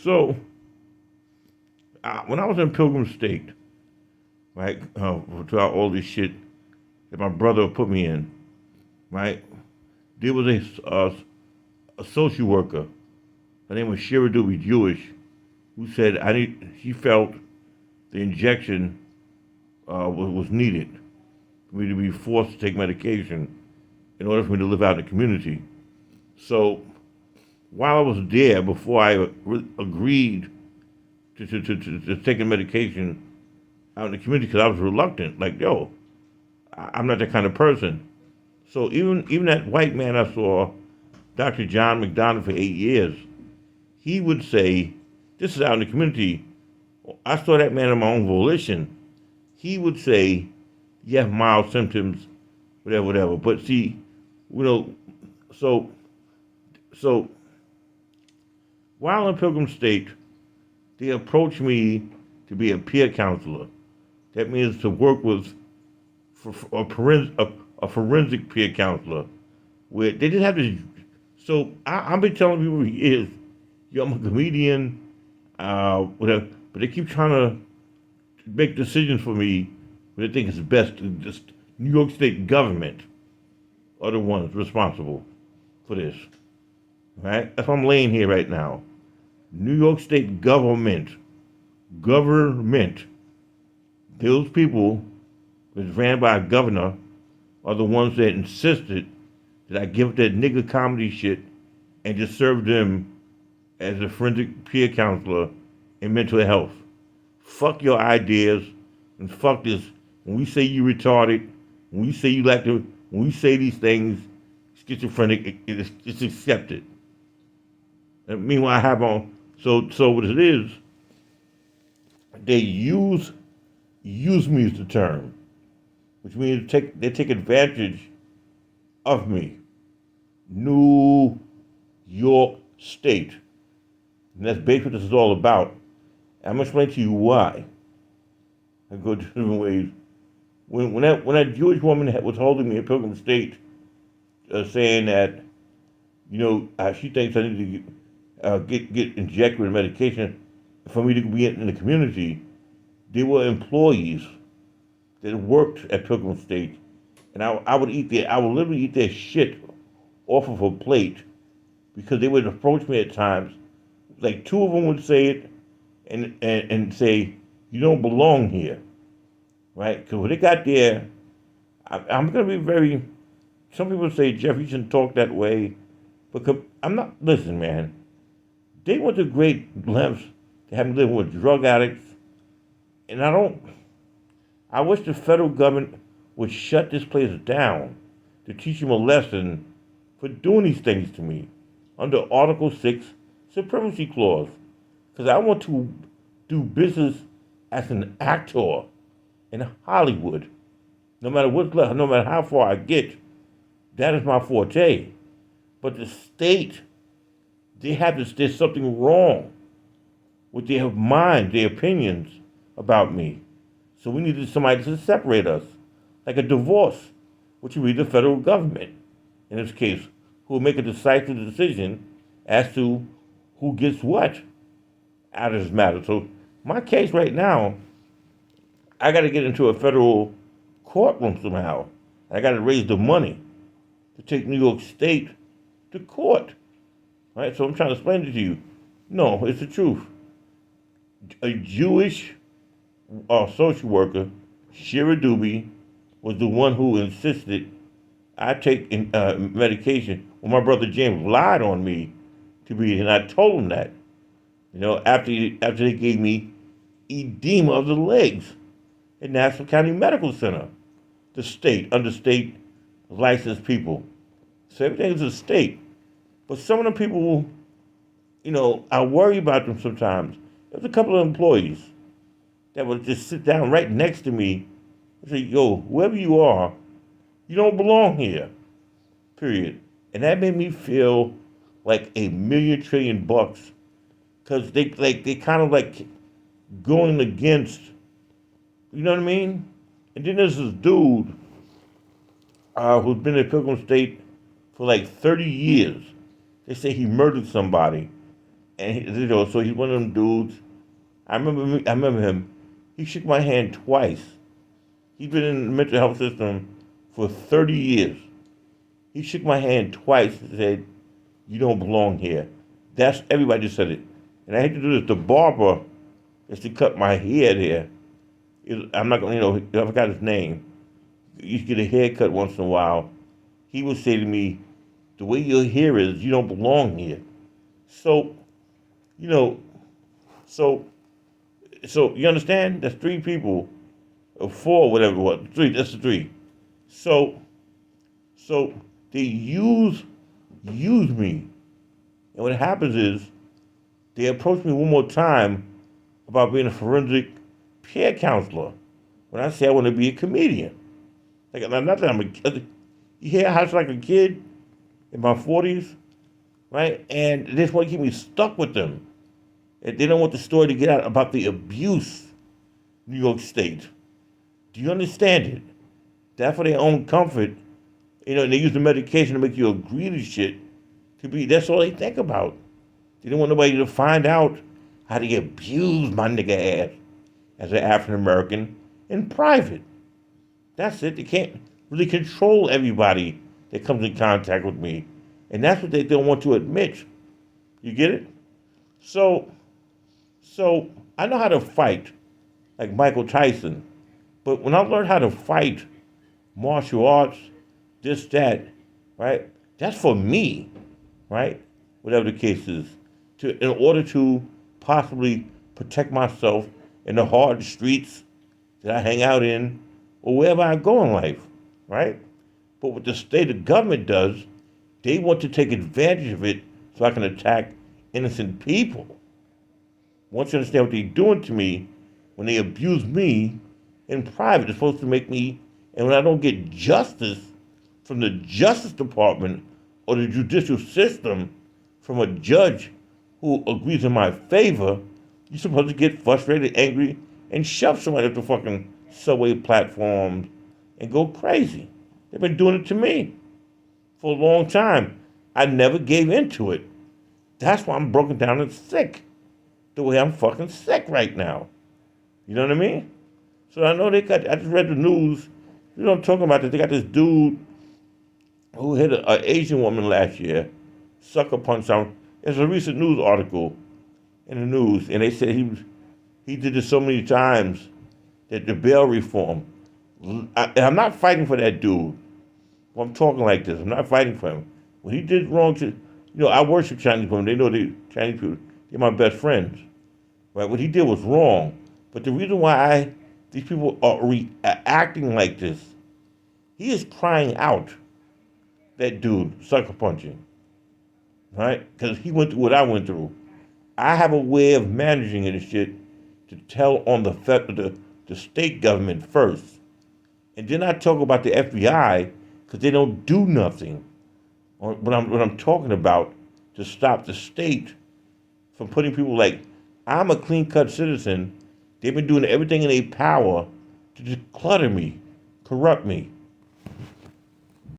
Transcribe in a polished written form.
So when I was in Pilgrim State, right, throughout all this shit that my brother put me in, right, there was a social worker. Her name was Shira Doobie, Jewish, who said she felt the injection was needed for me to be forced to take medication in order for me to live out in the community. So while I was there, before I agreed to taking medication out in the community, because I was reluctant, like, yo, I'm not that kind of person. So even that white man I saw, Dr. John McDonald, for 8 years, he would say, this is out in the community. I saw that man on my own volition. He would say, you have mild symptoms, whatever, whatever. But see, you know, so so while in Pilgrim State, they approached me to be a peer counselor. That means to work with a forensic peer counselor, where they didn't have to. So I've been telling people for years, yo, I'm a comedian, whatever, but they keep trying to make decisions for me what they think is best. Just New York State government are the ones responsible for this, right? That's why I'm laying here right now. New York State government, those people that's ran by a governor are the ones that insisted that I give that nigga comedy shit and just serve them as a forensic peer counselor in mental health. Fuck your ideas and fuck this. When we say you retarded, when we say you like to, when we say these things, schizophrenic, it's accepted. And meanwhile, I have on. So what it is, they use me as the term, which means they take advantage of me. New York State. And that's basically what this is all about. I'm going to explain to you why. I go different ways. When that Jewish woman was holding me in Pilgrim State, saying that, she thinks I need to get injected with medication for me to be in the community, there were employees that worked at Pilgrim State, and I would literally eat their shit off of a plate because they would approach me at times. Like two of them would say it and say, you don't belong here, right? Because when they got there, I'm going to be very, some people say, Jeff, you shouldn't talk that way. But I'm not, listen, man, they went to great lengths to have me live with drug addicts. And I wish the federal government would shut this place down to teach them a lesson for doing these things to me under Article 6 Supremacy Clause. Because I want to do business as an actor in Hollywood. No matter what's left, no matter how far I get, that is my forte. But the state, there's something wrong with their mind, their opinions about me. So we needed somebody to separate us, like a divorce, which would be the federal government, in this case, who will make a decisive decision as to who gets what out of this matter. So my case right now, I got to get into a federal courtroom somehow. I got to raise the money to take New York State to court. Right? So I'm trying to explain it to you. No, it's the truth. A Jewish social worker, Shira Doobie, was the one who insisted I take medication. Well, my brother James lied on me to be, and I told him that. After they gave me edema of the legs at Nassau County Medical Center, the state, under state licensed people. So everything is a state. But some of the people, I worry about them sometimes. There's a couple of employees that would just sit down right next to me and say, yo, whoever you are, you don't belong here, period. And that made me feel like a million trillion bucks because they kind of like going against, you know what I mean? And then there's this dude who's been at Pilgrim State for like 30 years. They say he murdered somebody. And so he's one of them dudes. I remember him. He shook my hand twice. He's been in the mental health system for 30 years. He shook my hand twice and said, "You don't belong here." That's everybody just said it. And I hate to do this. The barber is to cut my hair there. I'm not gonna, I forgot his name. He used to get a haircut once in a while. He would say to me, "The way your hair is, you don't belong here." So, you know, so so you understand? That's three people, or four, whatever it was. Three. That's the three. So so they use me, and what happens is they approach me one more time about being a forensic peer counselor. When I say I want to be a comedian, like not that I'm a kid. You hear how it's like a kid in my 40s, right? And they just want to keep me stuck with them. And they don't want the story to get out about the abuse in New York State. Do you understand it? That for their own comfort, and they use the medication to make you agree to shit. That's all they think about. They don't want nobody to find out how they abuse my nigga ass as an African American in private. That's it. They can't really control everybody that comes in contact with me. And that's what they don't want to admit. You get it? So so I know how to fight like Michael Tyson. But when I learned how to fight martial arts, this, that, right? That's for me, right? Whatever the case is, in order to possibly protect myself in the hard streets that I hang out in, or wherever I go in life, right? But what the state of government does, they want to take advantage of it so I can attack innocent people. Once you understand what they're doing to me, when they abuse me in private, it's supposed to make me, and when I don't get justice from the Justice Department or the judicial system from a judge who agrees in my favor, you're supposed to get frustrated, angry, and shove somebody up the fucking subway platforms and go crazy. They've been doing it to me for a long time. I never gave into it. That's why I'm broken down and sick. The way I'm fucking sick right now. You know what I mean? So I know I just read the news. You know what I'm talking about? They got this dude who hit an Asian woman last year, sucker punch on. There's a recent news article in the news, and they said he did this so many times that the bail reform. And I'm not fighting for that dude. Well, I'm talking like this. I'm not fighting for him. When he did wrong to, I worship Chinese women. They know Chinese people. They're my best friends. Right? What he did was wrong. But the reason why these people are acting like this, he is crying out, that dude, sucker punching. Right? Because he went through what I went through. I have a way of managing it and shit to tell on the state government first. And then I talk about the FBI because they don't do nothing. What I'm talking about to stop the state from putting people like, I'm a clean cut citizen. They've been doing everything in their power to just clutter me, corrupt me,